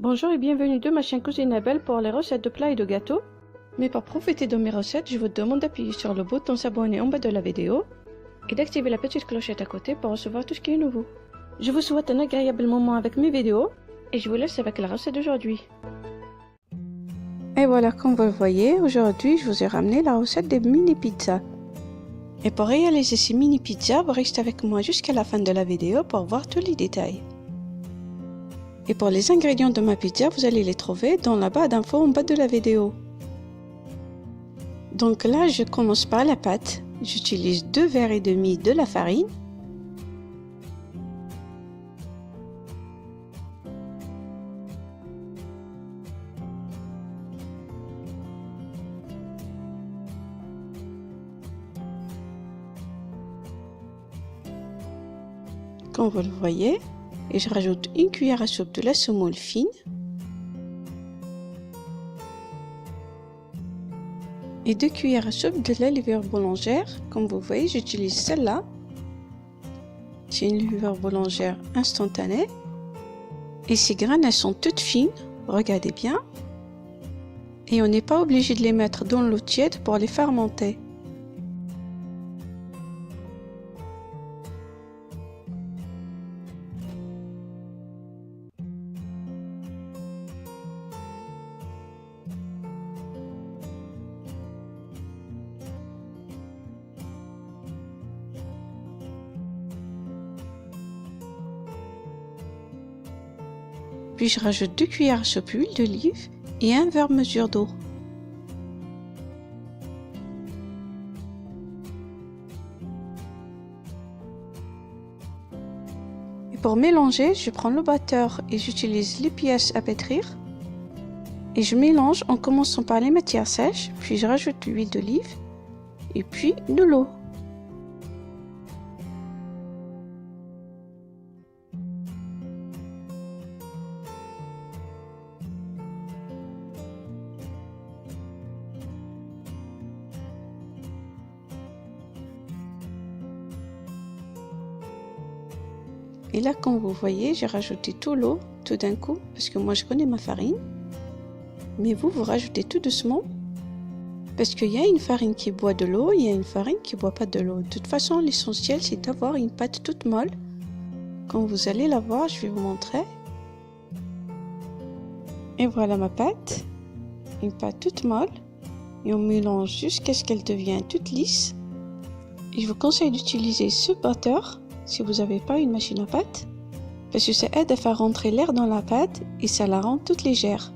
Bonjour et bienvenue de ma chaîne Cousine Abel pour les recettes de plats et de gâteaux. Mais pour profiter de mes recettes, je vous demande d'appuyer sur le bouton s'abonner en bas de la vidéo et d'activer la petite clochette à côté pour recevoir tout ce qui est nouveau. Je vous souhaite un agréable moment avec mes vidéos et je vous laisse avec la recette d'aujourd'hui. Et voilà, comme vous le voyez, aujourd'hui je vous ai ramené la recette des mini pizzas. Et pour réaliser ces mini pizzas, vous restez avec moi jusqu'à la fin de la vidéo pour voir tous les détails. Et pour les ingrédients de ma pizza, vous allez les trouver dans la barre d'infos en bas de la vidéo. Donc là, je commence par la pâte. J'utilise 2 verres et demi de la farine. Comme vous le voyez, et je rajoute une cuillère à soupe de la semoule fine. Et 2 cuillères à soupe de la levure boulangère. Comme vous voyez, j'utilise celle-là. C'est une levure boulangère instantanée. Et ces graines, elles sont toutes fines. Regardez bien. Et on n'est pas obligé de les mettre dans l'eau tiède pour les fermenter. Puis je rajoute 2 cuillères à soupe d'huile d'olive et 1 verre mesure d'eau. Et pour mélanger, je prends le batteur et j'utilise les pièces à pétrir. Et je mélange en commençant par les matières sèches, puis je rajoute l'huile d'olive et puis de l'eau. Et là, comme vous voyez, j'ai rajouté tout l'eau tout d'un coup parce que moi je connais ma farine. Mais vous rajoutez tout doucement parce qu'il y a une farine qui boit de l'eau, il y a une farine qui boit pas de l'eau. De toute façon, l'essentiel c'est d'avoir une pâte toute molle. Quand vous allez la voir, je vais vous montrer. Et voilà ma pâte, une pâte toute molle. Et on mélange jusqu'à ce qu'elle devienne toute lisse. Et je vous conseille d'utiliser ce batteur si vous n'avez pas une machine à pâte, parce que ça aide à faire rentrer l'air dans la pâte et ça la rend toute légère.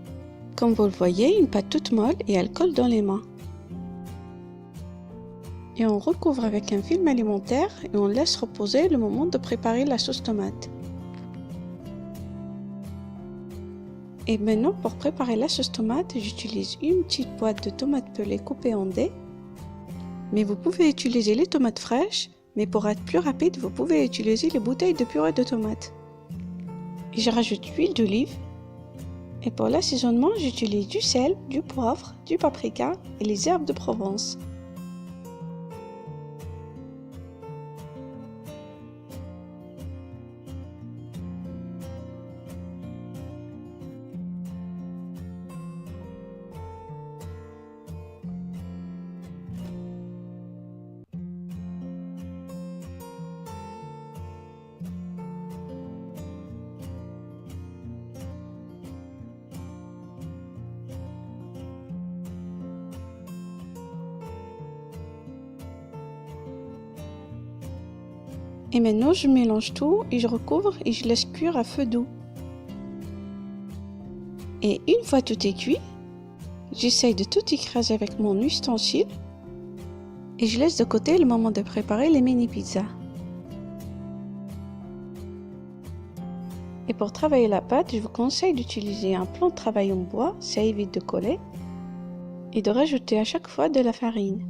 Comme vous le voyez, une pâte toute molle et elle colle dans les mains. Et on recouvre avec un film alimentaire et on laisse reposer le moment de préparer la sauce tomate. Et maintenant, pour préparer la sauce tomate, j'utilise une petite boîte de tomates pelées coupées en dés. Mais vous pouvez utiliser les tomates fraîches, mais pour être plus rapide, vous pouvez utiliser les bouteilles de purée de tomates. Et je rajoute l'huile d'olive. Et pour l'assaisonnement, j'utilise du sel, du poivre, du paprika et les herbes de Provence. Et maintenant, je mélange tout et je recouvre et je laisse cuire à feu doux. Et une fois tout est cuit, j'essaye de tout écraser avec mon ustensile et je laisse de côté le moment de préparer les mini pizzas. Et pour travailler la pâte, je vous conseille d'utiliser un plan de travail en bois, ça évite de coller, et de rajouter à chaque fois de la farine.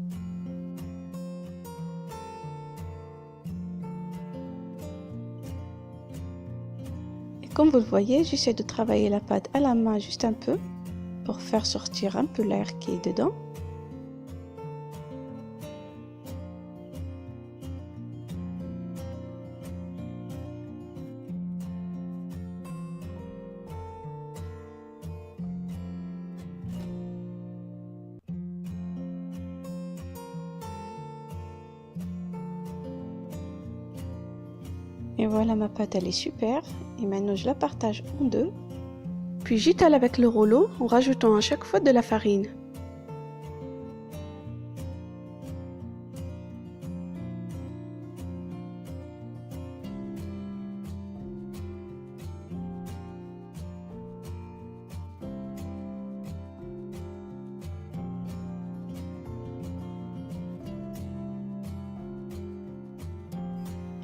Comme vous le voyez, j'essaie de travailler la pâte à la main juste un peu pour faire sortir un peu l'air qui est dedans. Et voilà, ma pâte elle est super. Et maintenant je la partage en deux. Puis j'étale avec le rouleau en rajoutant à chaque fois de la farine.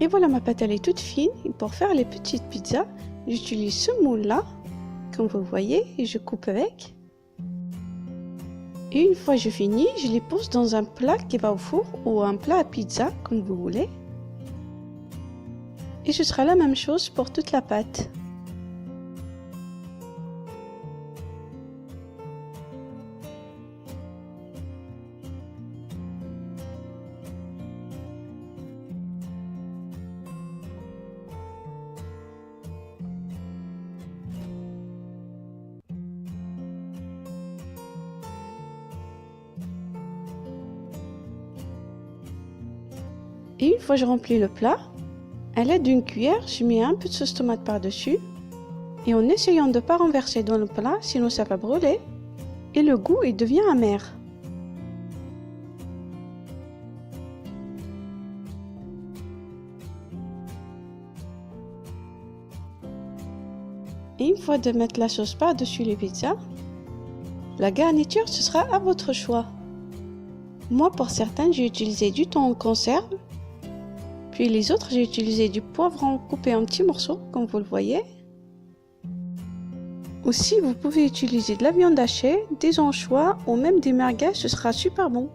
Et voilà, ma pâte elle est toute fine. Et pour faire les petites pizzas, j'utilise ce moule là, comme vous voyez, et je coupe avec. Et une fois je finis, je les pose dans un plat qui va au four ou un plat à pizza, comme vous voulez. Et ce sera la même chose pour toute la pâte. Et une fois je remplis le plat, à l'aide d'une cuillère, je mets un peu de sauce tomate par-dessus. Et en essayant de ne pas renverser dans le plat, sinon ça va brûler. Et le goût il devient amer. Et une fois de mettre la sauce par-dessus les pizzas, la garniture ce sera à votre choix. Moi pour certains j'ai utilisé du thon en conserve. Puis les autres, j'ai utilisé du poivron coupé en petits morceaux, comme vous le voyez. Aussi, vous pouvez utiliser de la viande hachée, des anchois ou même des merguez, ce sera super bon.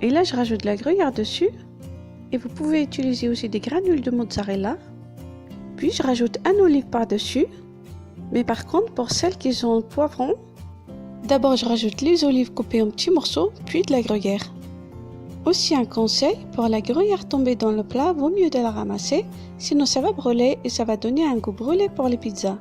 Et là, je rajoute de la gruyère dessus. Et vous pouvez utiliser aussi des granules de mozzarella. Puis, je rajoute un olive par-dessus. Mais par contre, pour celles qui ont le poivron, d'abord, je rajoute les olives coupées en petits morceaux, puis de la gruyère. Aussi un conseil, pour la gruyère tomber dans le plat, vaut mieux de la ramasser, sinon ça va brûler et ça va donner un goût brûlé pour les pizzas.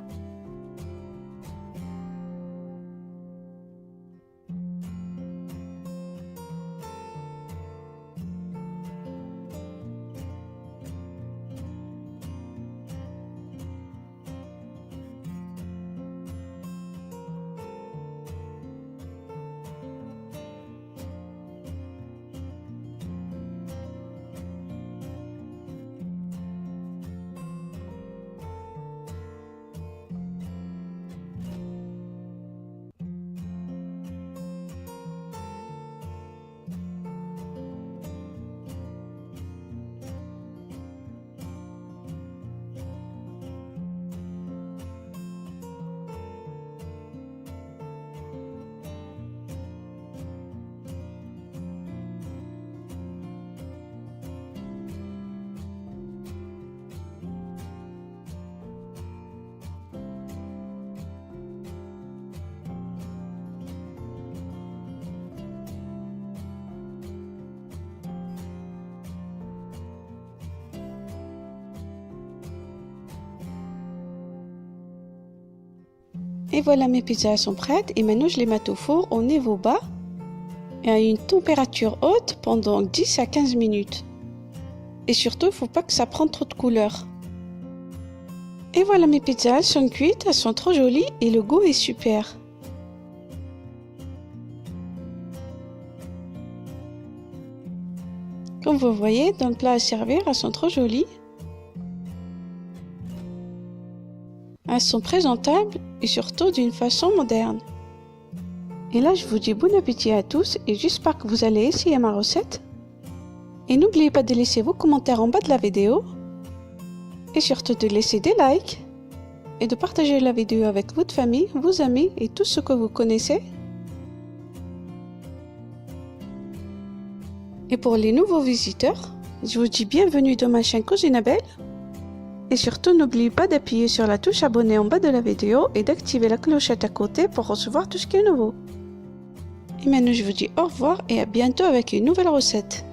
Et voilà, mes pizzas sont prêtes et maintenant je les mets au four au niveau bas et à une température haute pendant 10 à 15 minutes. Et surtout, il ne faut pas que ça prenne trop de couleur. Et voilà, mes pizzas, elles sont cuites, elles sont trop jolies et le goût est super. Comme vous voyez, dans le plat à servir, elles sont trop jolies. Elles sont présentables et surtout d'une façon moderne. Et là, je vous dis bon appétit à tous et j'espère que vous allez essayer ma recette. Et n'oubliez pas de laisser vos commentaires en bas de la vidéo. Et surtout de laisser des likes. Et de partager la vidéo avec votre famille, vos amis et tous ceux que vous connaissez. Et pour les nouveaux visiteurs, je vous dis bienvenue dans ma chaîne Cuisine Belle. Et surtout, n'oubliez pas d'appuyer sur la touche abonner en bas de la vidéo et d'activer la clochette à côté pour recevoir tout ce qui est nouveau. Et maintenant, je vous dis au revoir et à bientôt avec une nouvelle recette.